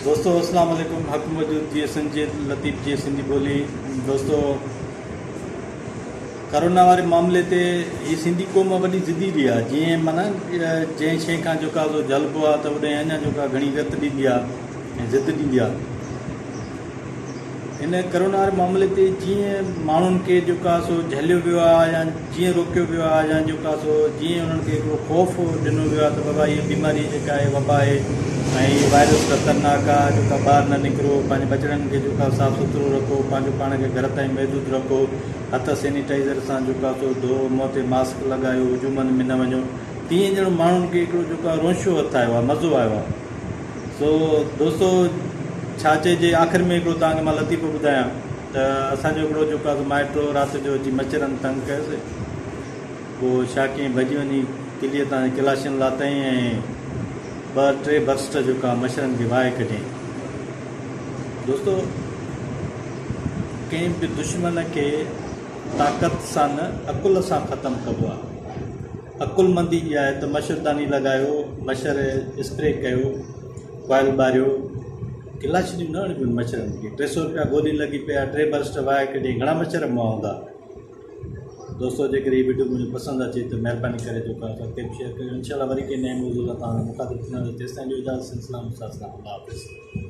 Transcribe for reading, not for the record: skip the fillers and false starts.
दोस्तों अस्सलाम वालेकुम। हक मौजूद जी संजीद लतीफ़ जी सिंधी बोली। दोस्तों कोरोना वारे मामले ते ये सिंधी क़ौम वॾी ज़िदी रही आहे। जीअं माना जंहिं शइ खां जेका जलबो आहे त उॾे अञा जेका घणी गत ॾींदी आहे ऐं ज़िद ॾींदी आहे। इन कोरोना वारे मामले ते जीअं माण्हुनि खे जेका सो झलियो वियो आहे या जीअं रोकियो वियो आहे या जेका सो जीअं उन्हनि खे हिकिड़ो ख़ौफ़ ॾिनो वियो आहे त बाबा हीअ बीमारी जेका आहे वबा आहे ऐं वायरस ख़तरनाक आहे, जेका ॿाहिरि न निकिरो, पंहिंजे बचड़नि खे जेका साफ़ु सुथिरो रखो, पंहिंजो पाण खे घर ताईं महदूद रखो, हथ सैनिटाइज़र सां जेका सो धो, मुंहं ते मास्क लॻायो, हुजूमनि में न वञो। तीअं ॼणो माण्हुनि खे हिकिड़ो जेका रोशो हथ आयो आहे, मज़ो आयो आहे। सो दोस्तो छा चइजे, आख़िर में हिकिड़ो तव्हांखे मां लतीफ़ो ॿुधायां त असांजो हिकिड़ो जेको आहे माइटो राति जो अची मच्छरनि तंग कयोसीं। पोइ छा कयईं, भॼी वञी किलीअ तां किलाशियुनि लाथईं ऐं 2-3 बर्स्ट जेका मच्छरनि खे वाहे कढियईं। दोस्तो कंहिं बि दुश्मन खे ताक़त सां न अकुल सां ख़तमु कबो आहे। अकुलमंदी इहा आहे त मच्छरदानी लॻायो, मच्छर स्प्रे कयो, कॉइल ॿारियो, किलाशियूं न हणिबियूं मच्छरनि खे। 300 रुपया गोली लॻी पिया, 3 बर्स्ट वाहे कढी, घणा मच्छर मुआ हूंदा। दोस्तों जेकर ये वीडियो मुझे पसंद अचे तो मेहरबानी करे जेका सब्सक्राइब शेयर करियो। इंशाल्लाह वरी कंहिं नए मौज़ूअ सां तव्हां मुखातिब थींदासीं। तेसिताईं जो इजाज़त, सलाम, अल्लाह हाफ़िज़।